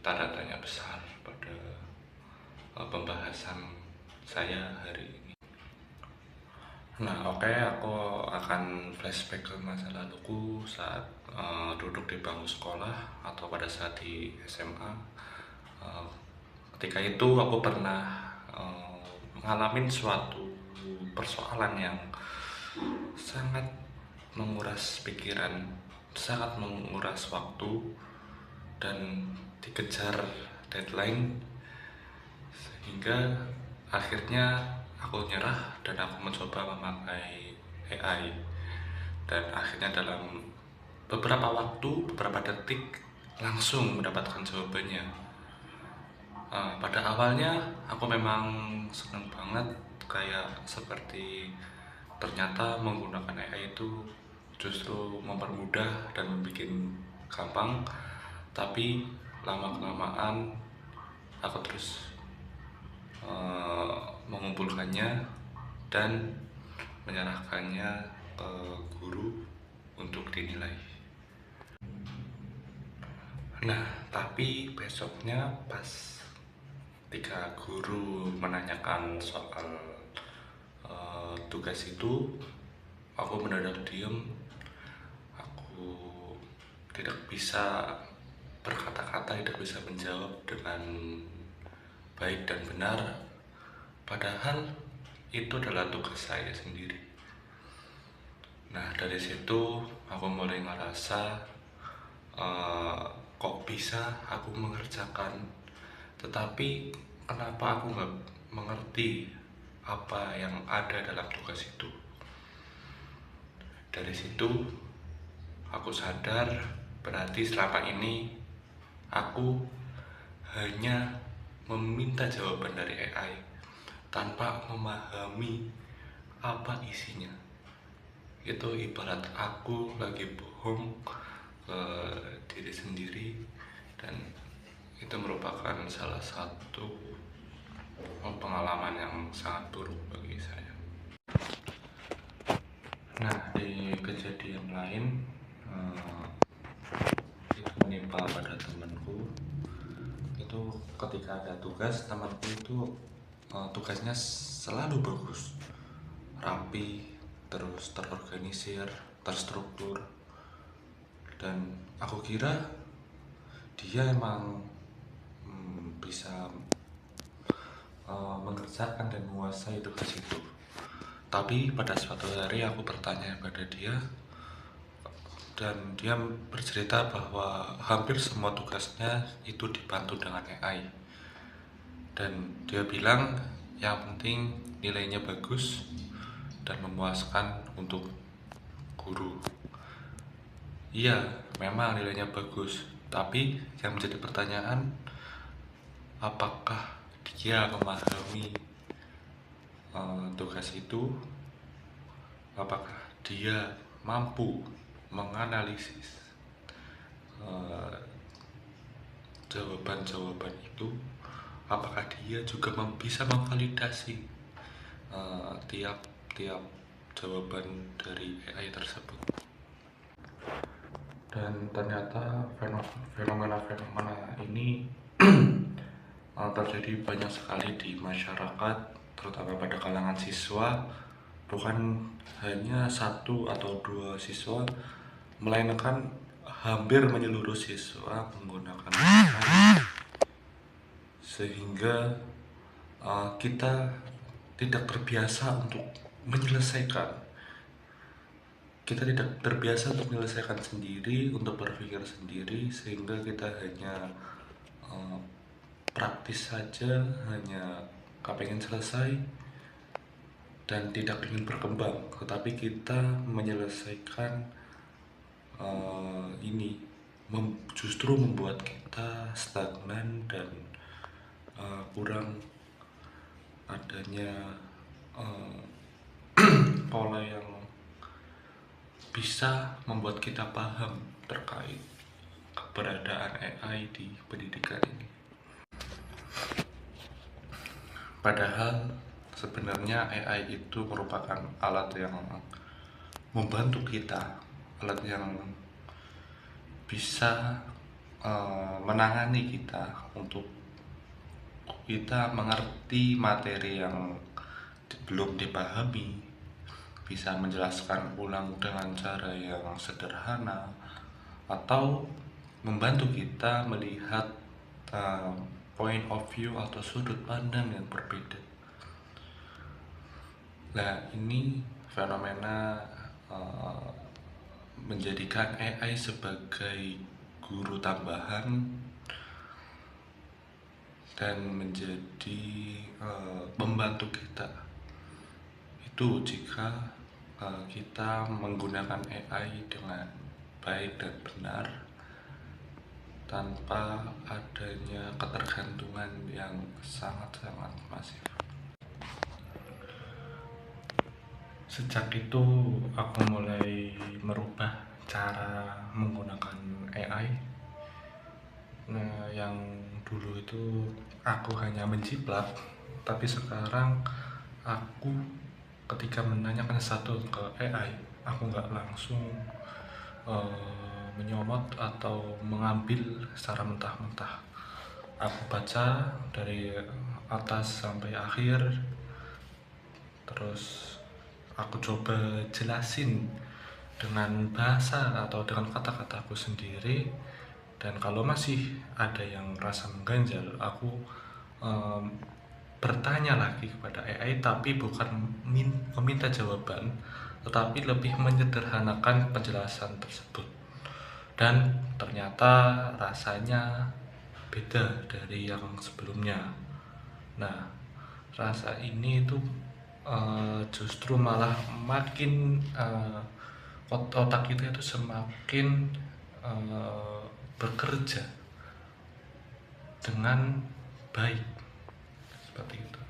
tanda tanya besar pada pembahasan saya hari ini. Nah, oke, aku akan flashback ke masa laluku saat duduk di bangku sekolah atau pada saat di SMA. Eh, Ketika itu aku pernah ngalamin suatu persoalan yang sangat menguras pikiran, sangat menguras waktu, dan dikejar deadline, sehingga akhirnya aku nyerah dan aku mencoba memakai AI, dan akhirnya dalam beberapa waktu, beberapa detik langsung mendapatkan jawabannya. Pada awalnya aku memang seneng banget, kayak seperti ternyata menggunakan AI itu justru mempermudah dan membuat gampang. Tapi lama-kelamaan aku terus mengumpulkannya dan menyerahkannya ke guru untuk dinilai. Nah, tapi besoknya pas ketika guru menanyakan soal tugas itu, aku mendadak diem. Aku tidak bisa berkata-kata, tidak bisa menjawab dengan baik dan benar, padahal itu adalah tugas saya sendiri. Nah, dari situ aku mulai ngerasa kok bisa aku mengerjakan, tetapi kenapa aku nggak mengerti apa yang ada dalam tugas itu. Dari situ aku sadar berarti selama ini aku hanya meminta jawaban dari AI tanpa memahami apa isinya. Itu ibarat aku lagi bohong ke diri sendiri, dan itu merupakan salah satu pengalaman yang sangat buruk bagi saya. Nah, di kejadian lain itu menimpa pada temanku. Itu ketika ada tugas, temanku itu tugasnya selalu bagus, rapi, terus terorganisir, terstruktur, dan aku kira dia emang bisa mengerjakan dan menguasai tugas itu. Tapi pada suatu hari aku bertanya pada dia, dan dia bercerita bahwa hampir semua tugasnya itu dibantu dengan AI. Dan dia bilang yang penting nilainya bagus dan memuaskan untuk guru. Iya, memang nilainya bagus, tapi yang menjadi pertanyaan, apakah dia memahami tugas itu? Apakah dia mampu menganalisis jawaban-jawaban itu? Apakah dia juga bisa memvalidasi tiap-tiap jawaban dari AI tersebut? Dan ternyata fenomena-fenomena ini terjadi banyak sekali di masyarakat, terutama pada kalangan siswa. Bukan hanya satu atau dua siswa, melainkan hampir menyeluruh siswa menggunakan AI, sehingga kita tidak terbiasa untuk menyelesaikan. Kita tidak terbiasa untuk menyelesaikan sendiri, untuk berpikir sendiri, sehingga kita hanya praktis saja, hanya kepengen selesai dan tidak ingin berkembang. Tetapi kita menyelesaikan ini justru membuat kita stagnan dan kurang adanya pola yang bisa membuat kita paham terkait keberadaan AI di pendidikan ini. Padahal sebenarnya AI itu merupakan alat yang membantu kita, alat yang bisa menangani kita untuk kita mengerti materi yang belum dipahami, bisa menjelaskan ulang dengan cara yang sederhana, atau membantu kita melihat point of view atau sudut pandang yang berbeda. Nah, ini fenomena menjadikan AI sebagai guru tambahan dan menjadi pembantu kita. Itu jika kita menggunakan AI dengan baik dan benar, tanpa adanya ketergantungan yang sangat-sangat masif. Sejak itu aku mulai merubah cara menggunakan AI. Nah, yang dulu itu aku hanya menjiplak, tapi sekarang aku ketika menanyakan satu ke AI, aku nggak langsung menyomot atau mengambil secara mentah-mentah. Aku baca dari atas sampai akhir, terus aku coba jelasin dengan bahasa atau dengan kata-kataku sendiri. Dan kalau masih ada yang rasa mengganjal, aku bertanya lagi kepada AI, tapi bukan meminta jawaban, tetapi lebih menyederhanakan penjelasan tersebut. Dan ternyata rasanya beda dari yang sebelumnya. Nah, rasa ini itu justru malah makin otak kita itu semakin bekerja dengan baik, seperti itu.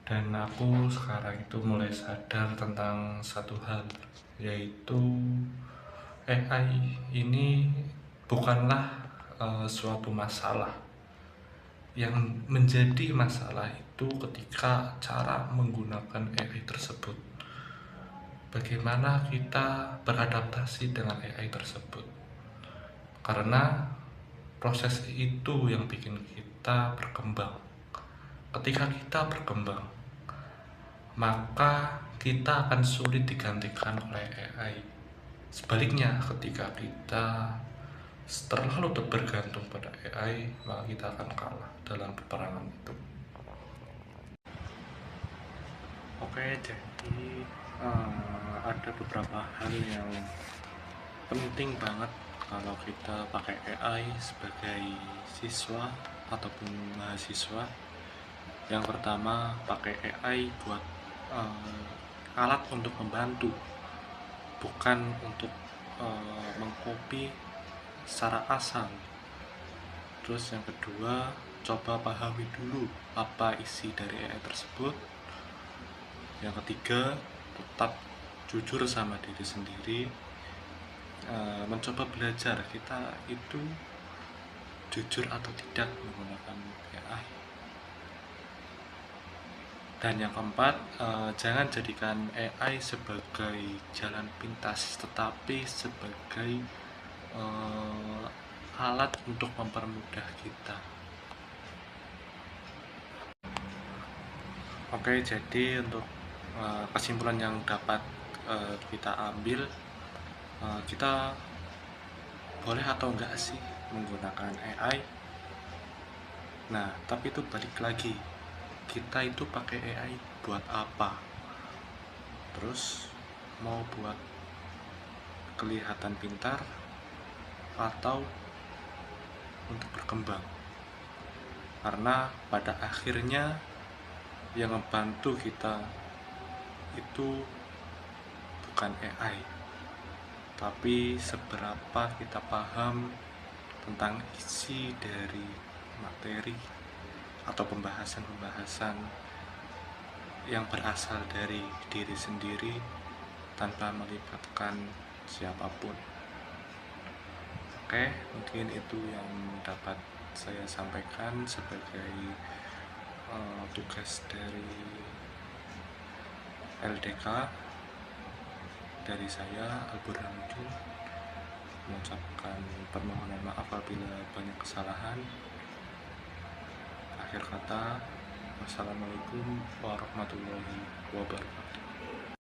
Dan aku sekarang itu mulai sadar tentang satu hal, yaitu AI ini bukanlah suatu masalah. Yang menjadi masalah itu ketika cara menggunakan AI tersebut. Bagaimana kita beradaptasi dengan AI tersebut. Karena proses itu yang bikin kita berkembang. Ketika kita berkembang, maka kita akan sulit digantikan oleh AI. Sebaliknya, ketika kita terlalu bergantung pada AI, maka kita akan kalah dalam peperangan itu. Oke, jadi ada beberapa hal yang penting banget kalau kita pakai AI sebagai siswa ataupun mahasiswa. Yang pertama, pakai AI buat alat untuk membantu, bukan untuk mengcopy secara asal. Terus yang kedua, coba pahami dulu apa isi dari AI tersebut. Yang ketiga, tetap jujur sama diri sendiri, mencoba belajar kita itu jujur atau tidak menggunakan AI. Dan yang keempat, jangan jadikan AI sebagai jalan pintas, tetapi sebagai alat untuk mempermudah kita. Oke, jadi untuk kesimpulan yang dapat kita ambil, kita boleh atau enggak sih menggunakan AI? Nah, tapi itu balik lagi, kita itu pakai AI buat apa? Terus mau buat kelihatan pintar atau untuk berkembang? Karena pada akhirnya yang membantu kita itu bukan AI, tapi seberapa kita paham tentang isi dari materi atau pembahasan-pembahasan yang berasal dari diri sendiri tanpa melibatkan siapapun. Oke, mungkin itu yang dapat saya sampaikan sebagai tugas dari LDK dari saya, Al Burhanuddin. mengucapkan permohonan maaf apabila banyak kesalahan. Akhir kata, wassalamualaikum warahmatullahi wabarakatuh.